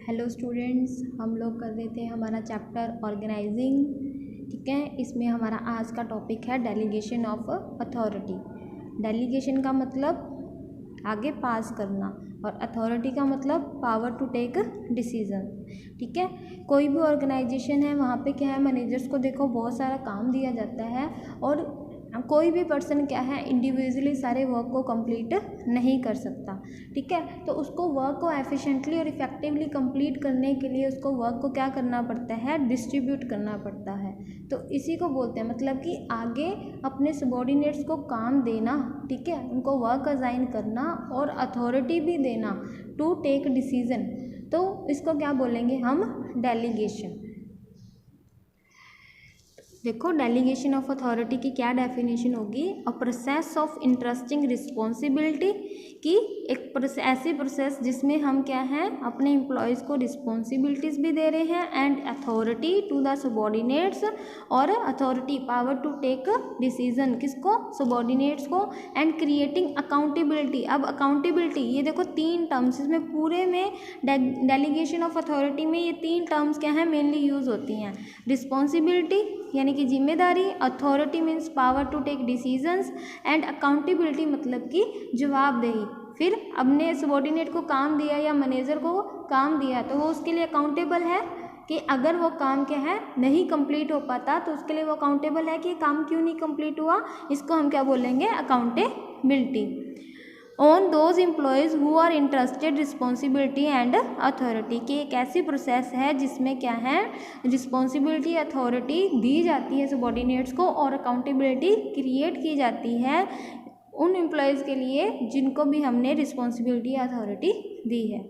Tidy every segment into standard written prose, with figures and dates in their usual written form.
Hello students, हम लोग कर रहे थे हमारा चैप्टर ऑर्गेनाइजिंग। ठीक है, इसमें हमारा आज का टॉपिक है डेलीगेशन ऑफ अथॉरिटी। डेलीगेशन का मतलब आगे पास करना और अथॉरिटी का मतलब पावर टू टेक डिसीजन। ठीक है, कोई भी ऑर्गेनाइजेशन है वहाँ पे क्या है, मैनेजर्स को देखो बहुत सारा काम दिया जाता है और कोई भी पर्सन क्या है इंडिविजुअली सारे वर्क को कंप्लीट नहीं कर सकता। ठीक है, तो उसको वर्क को एफिशिएंटली और इफ़ेक्टिवली कंप्लीट करने के लिए उसको वर्क को क्या करना पड़ता है, डिस्ट्रीब्यूट करना पड़ता है। तो इसी को बोलते हैं, मतलब कि आगे अपने सबॉर्डिनेट्स को काम देना, ठीक है, उनको वर्क असाइन करना और अथॉरिटी भी देना टू टेक डिसीजन। तो इसको क्या बोलेंगे हम, डेलीगेशन। देखो, डेलीगेशन ऑफ अथॉरिटी की क्या डेफिनेशन होगी, a process of interesting responsibility, कि एक ऐसी प्रोसेस जिसमें हम क्या हैं अपने एम्प्लॉयज़ को रिस्पॉन्सिबिलिटीज़ भी दे रहे हैं and authority to the subordinates, और authority power to take decision किसको, सबॉर्डिनेट्स को, एंड क्रिएटिंग अकाउंटेबिलिटी। अब अकाउंटेबिलिटी, ये देखो तीन टर्म्स इसमें पूरे में डेलीगेशन ऑफ अथॉरिटी में ये तीन टर्म्स क्या हैं मेनली यूज़ होती हैं। रिस्पॉन्सिबिलिटी यानी कि जिम्मेदारी, authority means power to take decisions, and accountability मतलब कि जवाबदेही। फिर अपने सबॉर्डिनेट को काम दिया या मैनेजर को काम दिया तो वो उसके लिए अकाउंटेबल है कि अगर वो काम क्या है नहीं कंप्लीट हो पाता तो उसके लिए वो अकाउंटेबल है कि काम क्यों नहीं कंप्लीट हुआ। इसको हम क्या बोलेंगे, accountability. On those employees who are interested responsibility and authority, की एक ऐसी प्रोसेस है जिसमें क्या है रिस्पॉन्सिबिलिटी अथॉरिटी दी जाती है सबॉर्डिनेट्स को और अकाउंटेबिलिटी क्रिएट की जाती है उन एम्प्लॉयज़ के लिए जिनको भी हमने रिस्पॉन्सिबिलिटी अथॉरिटी दी है।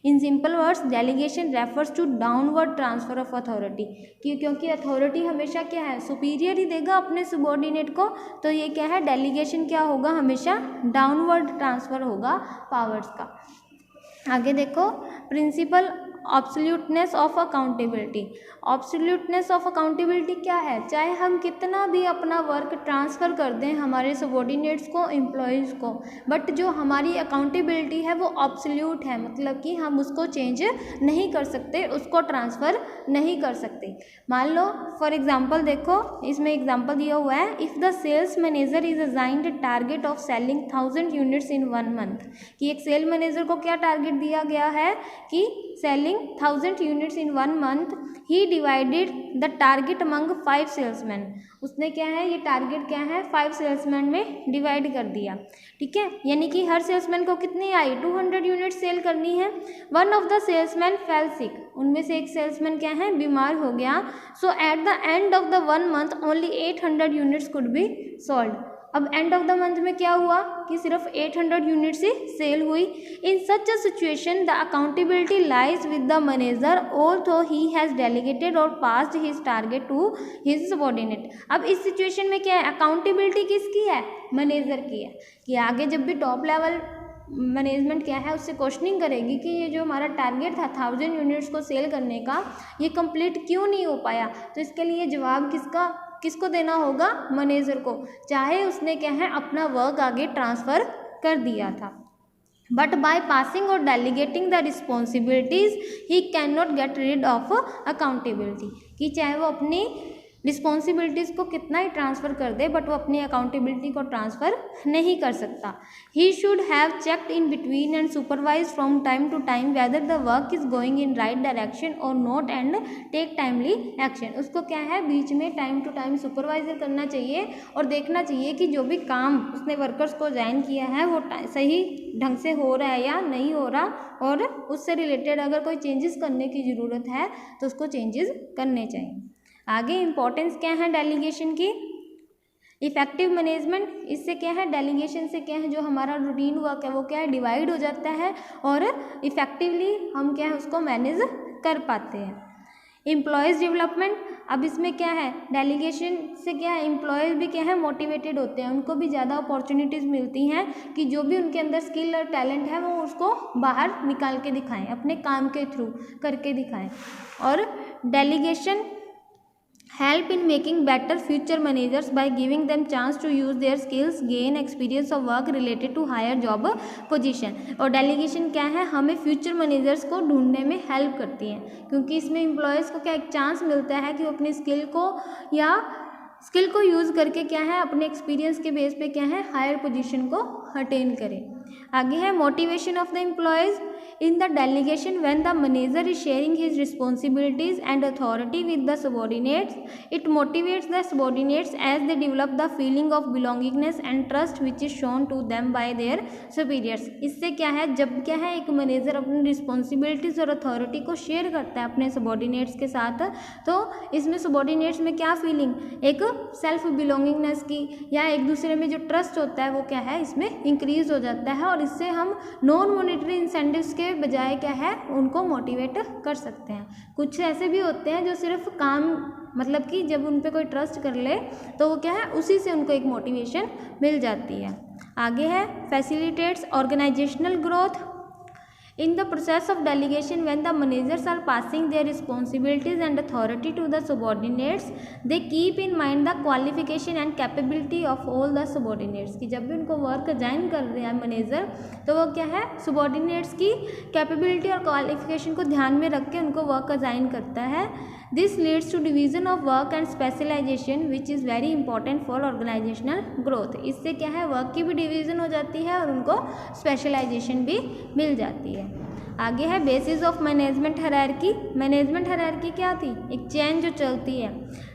In simple words, delegation refers to downward transfer of authority, क्योंकि अथॉरिटी हमेशा क्या है सुपीरियर ही देगा अपने सबॉर्डिनेट को, तो ये क्या है डेलीगेशन क्या होगा, हमेशा डाउनवर्ड ट्रांसफर होगा पावर्स का। आगे देखो, principle absoluteness of accountability. Absoluteness of accountability क्या है, चाहे हम कितना भी अपना वर्क ट्रांसफ़र कर दें हमारे सबॉर्डिनेट्स को, एम्प्लॉयज़ को, बट जो हमारी अकाउंटेबिलिटी है वो ऑब्सोल्यूट है, मतलब कि हम उसको चेंज नहीं कर सकते, उसको ट्रांसफ़र नहीं कर सकते। मान लो फॉर एग्जांपल, देखो इसमें एग्जांपल दिया हुआ है, if the sales manager is assigned target of selling 1000 units in 1 month, कि एक सेल मैनेजर को क्या टारगेट दिया गया है कि selling 1000 units in 1 month, he divided the target among 5 salesman. उसने क्या है ये टारगेट क्या है 5 सेल्समैन में डिवाइड कर दिया। ठीक है, यानी कि हर सेल्समैन को कितनी आई 200 यूनिट सेल करनी है। One of the salesman fell sick, उनमें से एक सेल्समैन क्या है बीमार हो गया। So at the end of the 1 month only 800 units could be sold. अब एंड ऑफ द मंथ में क्या हुआ कि सिर्फ 800 यूनिट्स ही सेल हुई। In such a situation the accountability lies with the manager although he has delegated और passed his target to his subordinate. अब इस सिचुएशन में क्या है, अकाउंटेबिलिटी किसकी है, मैनेजर की है, कि आगे जब भी टॉप लेवल मैनेजमेंट क्या है उससे क्वेश्चनिंग करेगी कि ये जो हमारा टारगेट था 1000 यूनिट्स को सेल करने का ये कंप्लीट क्यों नहीं हो पाया, तो इसके लिए जवाब किसको देना होगा, मैनेजर को, चाहे उसने क्या है अपना वर्क आगे ट्रांसफ़र कर दिया था। बट बाय पासिंग और delegating the responsibilities he can not get rid of accountability, कि चाहे वो अपनी रिस्पॉन्सिबिलिटीज़ को कितना ही ट्रांसफ़र कर दे बट वो अपनी अकाउंटेबिलिटी को ट्रांसफ़र नहीं कर सकता। He should have checked in between and supervise from time to time whether the work is going in right direction or not and take timely action. उसको क्या है बीच में टाइम टू टाइम सुपरवाइजर करना चाहिए और देखना चाहिए कि जो भी काम उसने वर्कर्स को ज्वाइन किया है वो सही ढंग से हो रहा है या नहीं हो रहा, और उससे रिलेटेड अगर कोई चेंजेस करने की ज़रूरत है तो उसको चेंजेस करने चाहिए। आगे इम्पोर्टेंस क्या है डेलीगेशन की, इफेक्टिव मैनेजमेंट, इससे क्या है डेलीगेशन से क्या है जो हमारा रूटीन वर्क है वो क्या है डिवाइड हो जाता है और इफ़ेक्टिवली हम क्या है उसको मैनेज कर पाते हैं। एम्प्लॉयज़ डेवलपमेंट, अब इसमें क्या है डेलीगेशन से क्या है एम्प्लॉयज़ भी क्या है मोटिवेटेड होते हैं, उनको भी ज़्यादा अपॉर्चुनिटीज़ मिलती हैं कि जो भी उनके अंदर स्किल और टैलेंट है वो उसको बाहर निकाल के दिखाएं, अपने काम के थ्रू करके दिखाएं। और delegation help in making better future managers by giving them chance to use their skills, gain experience of work related to higher job position। और डेलीगेशन क्या है, हमें फ्यूचर मैनेजर्स को ढूंढने में हेल्प करती है, क्योंकि इसमें एम्प्लॉयज़ को क्या एक चांस मिलता है कि वो अपनी स्किल को यूज़ करके क्या है अपने एक्सपीरियंस के बेस पे क्या है हायर पोजीशन को अटेन करें। आगे है motivation of the employees in the delegation when the manager is sharing his responsibilities and authority with the subordinates, it motivates the subordinates as they develop the feeling of belongingness and trust which is shown to them by their superiors. इससे क्या है, जब क्या है एक manager अपनी responsibilities और authority को शेयर करता है अपने सबॉर्डिनेट्स के साथ, तो इसमें सबॉर्डिनेट्स में क्या फीलिंग, एक सेल्फ बिलोंगिंगनेस की या एक दूसरे में जो ट्रस्ट होता है वो क्या है इसमें इंक्रीज हो जाता है, और इससे हम नॉन मॉनेटरी इंसेंटिव्स के बजाय क्या है उनको मोटिवेट कर सकते हैं। कुछ ऐसे भी होते हैं जो सिर्फ काम मतलब कि जब उन पे कोई ट्रस्ट कर ले तो वो क्या है उसी से उनको एक मोटिवेशन मिल जाती है। आगे है facilitates organisational growth in the process of delegation when the managers are passing their responsibilities and authority to the subordinates, they keep in mind the qualification and capability of all the subordinates। कि जब भी उनको work assign कर रहे हैं manager तो वो क्या है subordinates की कैपेबिलिटी और क्वालिफिकेशन को ध्यान में रख के उनको वर्क असाइन करता है। This leads to division of work and specialisation which is very important for organisational growth. इससे क्या है वर्क की भी डिवीज़न हो जाती है और उनको स्पेशलाइजेशन भी मिल जाती है। आगे है basis of management hierarchy. Management hierarchy क्या थी, एक चेन जो चलती है।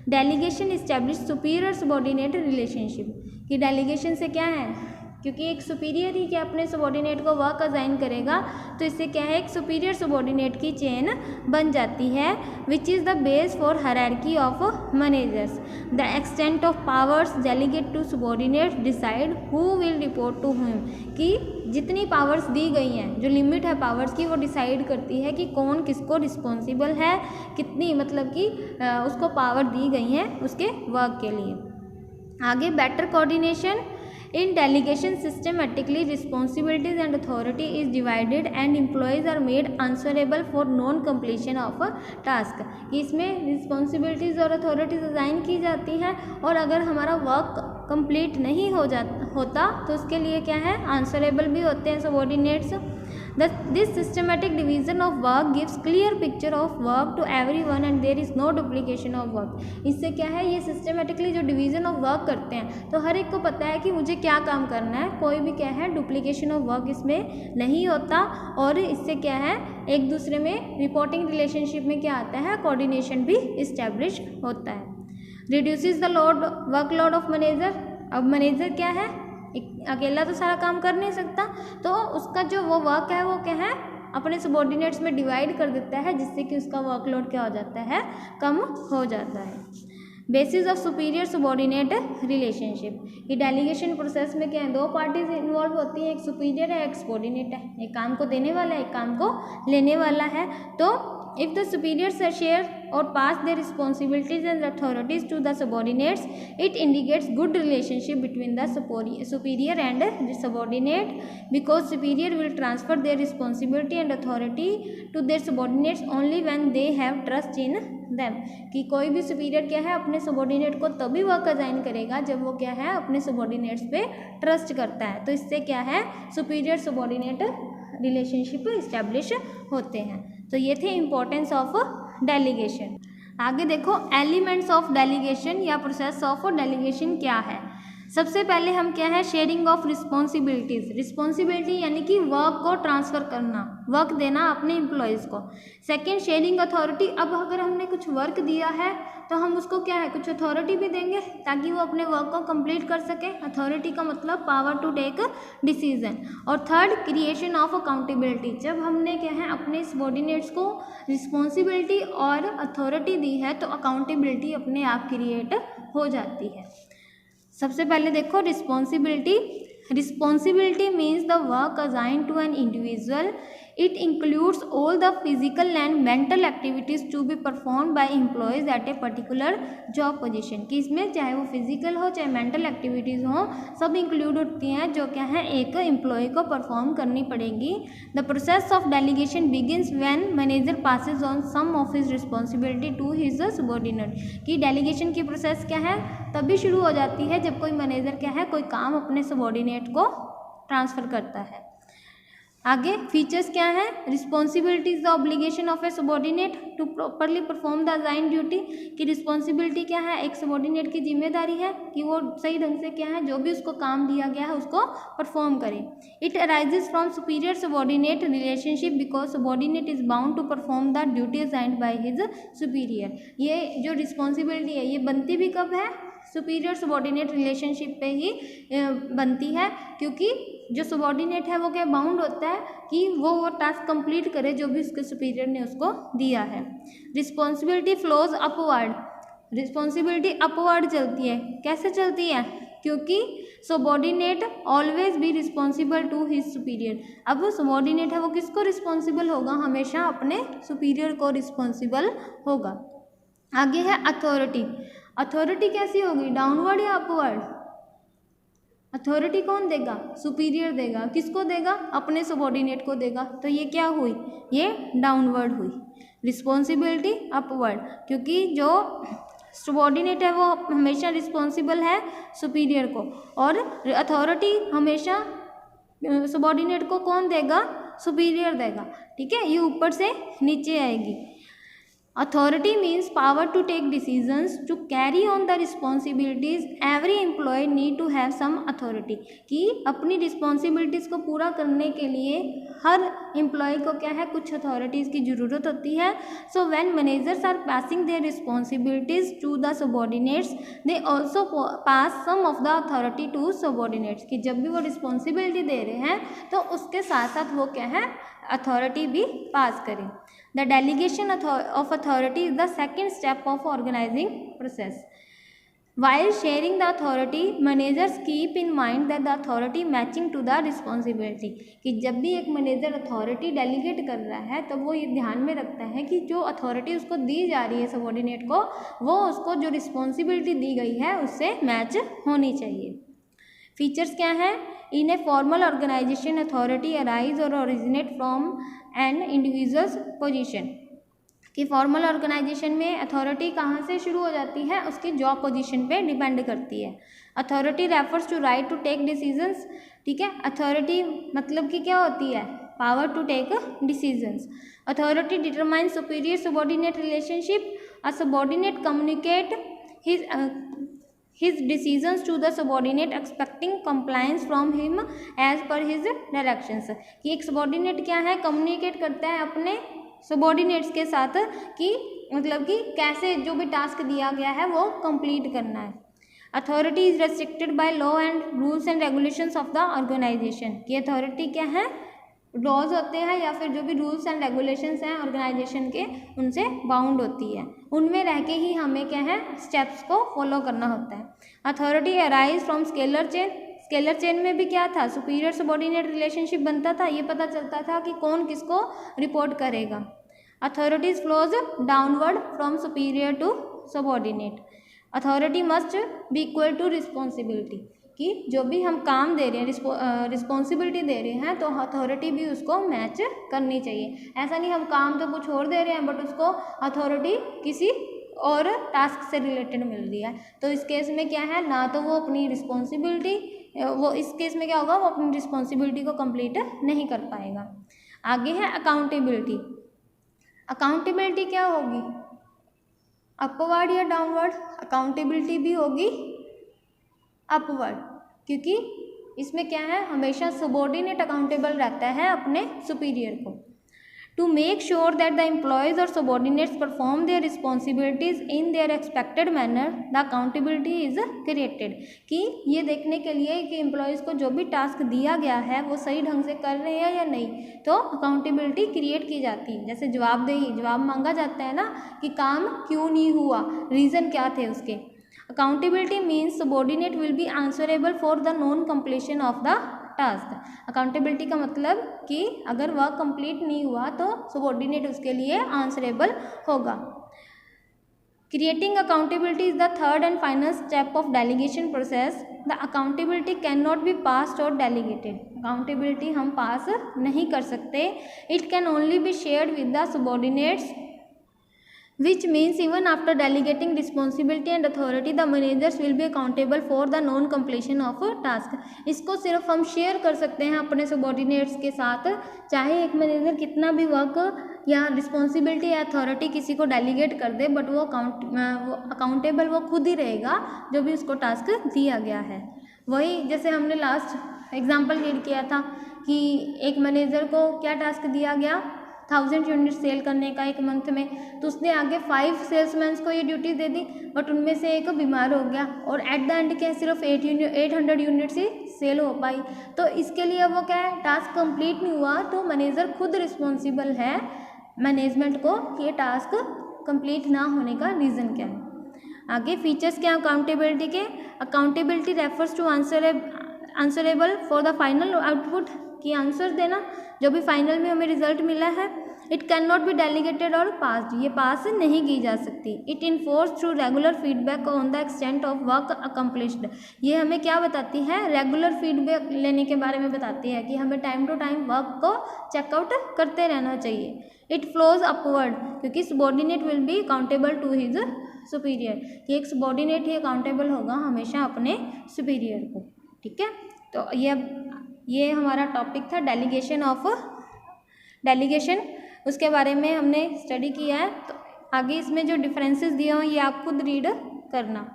Delegation establish superior subordinate relationship. कि डेलीगेशन से क्या है, क्योंकि एक सुपीरियर ही क्या अपने सबॉर्डिनेट को वर्क असाइन करेगा तो इससे क्या है एक सुपीरियर सबॉर्डिनेट की चेन बन जाती है which is the base for hierarchy of managers. The extent of powers delegate to subordinates decide who will report to whom. कि जितनी पावर्स दी गई हैं, जो लिमिट है पावर्स की, वो डिसाइड करती है कि कौन किसको रिस्पॉन्सिबल है, कितनी मतलब कि उसको पावर दी गई हैं उसके वर्क के लिए। आगे better coordination in delegation systematically responsibilities and authority is divided and employees are made answerable for non completion of a task। कि इसमें रिस्पॉन्सिबिलिटीज़ और अथॉरिटीज़ असाइन की जाती हैं और अगर हमारा वर्क कंप्लीट नहीं होता तो उसके लिए क्या है आंसरेबल भी होते हैं subordinates. This systematic division of work gives clear picture of work to everyone and there is no duplication of work। इससे क्या है ये सिस्टमेटिकली जो डिवीज़न ऑफ वर्क करते हैं तो हर एक को पता है कि मुझे क्या काम करना है, कोई भी क्या है डुप्लीकेशन ऑफ वर्क इसमें नहीं होता। और इससे क्या है एक दूसरे में रिपोर्टिंग रिलेशनशिप में क्या आता है कोऑर्डिनेशन भी इस्टेब्लिश होता है। Reduces the workload of manager. अब मैनेजर क्या है अकेला तो सारा काम कर नहीं सकता, तो उसका जो वो वर्क है वो क्या है अपने सबॉर्डिनेट्स में डिवाइड कर देता है जिससे कि उसका वर्कलोड क्या हो जाता है कम हो जाता है। Basis of superior subordinate relationship. ये डेलीगेशन प्रोसेस में क्या है दो पार्टीज इन्वॉल्व होती हैं, एक सुपीरियर है एक सबॉर्डिनेट है, एक काम को देने वाला है एक काम को लेने वाला है। तो if the superiors share or pass their responsibilities and authorities to the subordinates, it indicates good relationship between the superior and the subordinate because superior will transfer their responsibility and authority to their subordinates only when they have trust in them। कि कोई भी superior क्या है अपने subordinate को तभी work assign करेगा जब वो क्या है अपने सबॉर्डिनेट्स पे ट्रस्ट करता है। तो इससे क्या है सुपीरियर सबॉर्डिनेट रिलेशनशिप इस्टेब्लिश होते हैं। तो ये थे इम्पोर्टेंस ऑफ डेलीगेशन। आगे देखो एलिमेंट्स ऑफ डेलीगेशन या प्रोसेस ऑफ डेलीगेशन क्या है। सबसे पहले हम क्या है शेयरिंग ऑफ रिस्पॉन्सिबिलिटीज़। रिस्पॉन्सिबिलिटी यानी कि वर्क को ट्रांसफ़र करना, वर्क देना अपने एम्प्लॉयज़ को। Second sharing authority. अब अगर हमने कुछ वर्क दिया है तो हम उसको क्या है कुछ अथॉरिटी भी देंगे ताकि वो अपने वर्क को कंप्लीट कर सके। अथॉरिटी का मतलब पावर टू टेक डिसीजन। और थर्ड क्रिएशन ऑफ अकाउंटेबिलिटी। जब हमने क्या है अपने सबॉर्डिनेट्स को रिस्पॉन्सिबिलिटी और अथॉरिटी दी है तो अकाउंटेबिलिटी अपने आप क्रिएट हो जाती है। सबसे पहले देखो responsibility. Responsibility means the work assign to an individual it includes all the physical and mental activities to be perform by employees at a particular job position, कि इसमें चाहे वो फिजिकल हो चाहे मेंटल एक्टिविटीज़ हो, सब इंक्लूड होती हैं जो क्या है एक एम्प्लॉय को परफॉर्म करनी पड़ेगी। The process of delegation begins when manager passes on some of his responsibility to his subordinate, कि डेलीगेशन की प्रोसेस क्या है तभी शुरू हो जाती है जब कोई मैनेजर क्या है कोई काम अपने सबॉर्डिनेट को ट्रांसफ़र करता है। आगे फीचर्स क्या है, responsibility is the obligation of a subordinate to properly perform the assigned duty, कि रिस्पॉन्सिबिलिटी क्या है एक सबॉर्डिनेट की जिम्मेदारी है कि वो सही ढंग से क्या है जो भी उसको काम दिया गया है उसको परफॉर्म करे। It arises from superior subordinate relationship because subordinate is bound to perform the duty assigned by his superior. ये जो रिस्पॉन्सिबिलिटी है ये बनती भी कब है, सुपीरियर सबॉर्डिनेट रिलेशनशिप पे ही बनती है, क्योंकि जो सबॉर्डिनेट है वो क्या बाउंड होता है कि वो टास्क कंप्लीट करे जो भी उसके सुपीरियर ने उसको दिया है। Responsibility flows upward, responsibility upward चलती है, कैसे चलती है, क्योंकि subordinate always be responsible to his superior. अब वो सबॉर्डिनेट है वो किसको रिस्पॉन्सिबल होगा, हमेशा अपने सुपीरियर को रिस्पॉन्सिबल होगा। आगे है अथॉरिटी, अथॉरिटी कैसी होगी, डाउनवर्ड या अपवर्ड, अथॉरिटी कौन देगा, सुपीरियर देगा, किसको देगा, अपने सबॉर्डिनेट को देगा, तो ये क्या हुई, ये डाउनवर्ड हुई। रिस्पॉन्सिबिलिटी अपवर्ड, क्योंकि जो सबॉर्डिनेट है वो हमेशा रिस्पॉन्सिबल है सुपीरियर को, और अथॉरिटी हमेशा सबॉर्डिनेट को कौन देगा, सुपीरियर देगा, ठीक है, ये ऊपर से नीचे आएगी। Authority means power to take decisions, to carry on the responsibilities. Every employee need to have some authority, कि अपनी responsibilities को पूरा करने के लिए हर employee को क्या है कुछ authorities की ज़रूरत होती है। So when managers are passing their responsibilities to the subordinates, they also pass some of the authority to subordinates, कि जब भी वो responsibility दे रहे हैं तो उसके साथ साथ वो क्या है अथॉरिटी भी पास करें। The delegation of authority is the second step of organizing process. While sharing the authority managers keep in mind that the authority matching to the responsibility, कि जब भी एक मैनेजर अथॉरिटी डेलीगेट कर रहा है तब वो ये ध्यान में रखता है कि जो अथॉरिटी उसको दी जा रही है सबॉर्डिनेट को वो उसको जो रिस्पॉन्सिबिलिटी दी गई है उससे मैच होनी चाहिए। फीचर्स क्या हैं, in a formal organization authority arise or originate from an individuals position, कि फॉर्मल ऑर्गेनाइजेशन में अथॉरिटी कहाँ से शुरू हो जाती है उसकी जॉब पोजीशन पे डिपेंड करती है। Authority refers to right to take decisions, ठीक है, अथॉरिटी मतलब कि क्या होती है, power to take decisions. Authority determine superior subordinate relationship, a subordinate communicate his decisions to the subordinate expecting compliance from him as per his directions, कि एक subordinate क्या है कम्युनिकेट करता है अपने subordinates के साथ कि मतलब कि कैसे जो भी टास्क दिया गया है वो कंप्लीट करना है। Authority is restricted by law and rules and regulations of the organization, की अथॉरिटी क्या है लॉज होते हैं या फिर जो भी रूल्स एंड रेगुलेशंस हैं ऑर्गेनाइजेशन के उनसे बाउंड होती है, उनमें रह के ही हमें क्या है स्टेप्स को फॉलो करना होता है। Authority arise from scalar chain, scalar chain में भी क्या था सुपीरियर सबॉर्डिनेट रिलेशनशिप बनता था, ये पता चलता था कि कौन किसको रिपोर्ट करेगा। Authorities flows downward from superior to subordinate, authority must be equal to responsibility, कि जो भी हम काम दे रहे हैं रिस्पॉन्सिबिलिटी दे रहे हैं तो अथॉरिटी भी उसको मैच करनी चाहिए। ऐसा नहीं हम काम तो कुछ और दे रहे हैं बट उसको अथॉरिटी किसी और टास्क से रिलेटेड मिल रही है, तो इस केस में क्या है ना तो वो अपनी रिस्पॉन्सिबिलिटी वो इस केस में क्या होगा वो अपनी रिस्पॉन्सिबिलिटी को कंप्लीट नहीं कर पाएगा। आगे है अकाउंटेबिलिटी, अकाउंटेबिलिटी क्या होगी अपवर्ड या डाउनवर्ड, अकाउंटेबिलिटी भी होगी अपवर्ड, क्योंकि इसमें क्या है हमेशा सबॉर्डिनेट अकाउंटेबल रहता है अपने सुपीरियर को। To make sure that the employees or subordinates perform their responsibilities in their expected manner the accountability is created, कि ये देखने के लिए कि एम्प्लॉयज़ को जो भी टास्क दिया गया है वो सही ढंग से कर रहे हैं या नहीं, तो अकाउंटेबिलिटी क्रिएट की जाती है। जैसे जवाबदेही, जवाब मांगा जाता है ना कि काम क्यों नहीं हुआ, रीज़न क्या थे उसके। Accountability means subordinate will be answerable for the non completion of the task. Accountability का मतलब कि अगर वर्क कंप्लीट नहीं हुआ तो सबऑर्डिनेट उसके लिए आंसरेबल होगा। Creating accountability is the third and final step of delegation process. The accountability cannot be passed or delegated. Accountability हम पास नहीं कर सकते. It can only be shared with the subordinates, which means even after delegating responsibility and authority, the managers will be accountable for the non completion of a task. इसको सिर्फ हम share कर सकते हैं अपने सबॉर्डिनेट्स के साथ, चाहे एक मैनेजर कितना भी वर्क या रिस्पॉन्सिबिलिटी या अथॉरिटी किसी को डेलीगेट कर दे, बट वो अकाउंटेबल वो खुद ही रहेगा जो भी उसको टास्क दिया गया है। वही जैसे हमने लास्ट एग्जांपल रीड किया था कि एक मैनेजर को क्या टास्क दिया गया, 1000 यूनिट सेल करने का एक मंथ में, तो उसने आगे 5 सेल्समैन को ये ड्यूटी दे दी, बट उनमें से एक बीमार हो गया और एट द एंड क्या सिर्फ 800 यूनिट्स ही सेल हो पाई। तो इसके लिए वो क्या है, टास्क कंप्लीट नहीं हुआ, तो मैनेजर खुद रिस्पॉन्सिबल है मैनेजमेंट को कि ये टास्क कंप्लीट ना होने का रीज़न क्या है। आगे फीचर्स क्या अकाउंटेबिलिटी के, accountability refers to answerable for the final output, की आंसर देना जो भी फाइनल में हमें रिजल्ट मिला है। It can not be delegated और पास्ड, ये पास नहीं की जा सकती। It enforce through regular feedback on the extent of work accomplished, ये हमें क्या बताती है, रेगुलर फीडबैक लेने के बारे में बताती है कि हमें टाइम टू टाइम वर्क को चेकआउट करते रहना चाहिए। इट फ्लोज अपवर्ड, क्योंकि subordinate will be accountable to his superior, कि एक सबॉर्डिनेट ही अकाउंटेबल होगा हमेशा अपने सुपीरियर को। ठीक है, तो ये हमारा टॉपिक था डेलीगेशन, उसके बारे में हमने स्टडी किया है। तो आगे इसमें जो डिफरेंसेस दिए हों ये आप खुद रीड करना,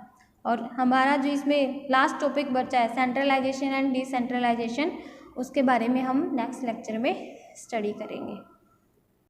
और हमारा जो इसमें लास्ट टॉपिक बचा है सेंट्रलाइजेशन एंड डिसेंट्रलाइजेशन, उसके बारे में हम नेक्स्ट लेक्चर में स्टडी करेंगे।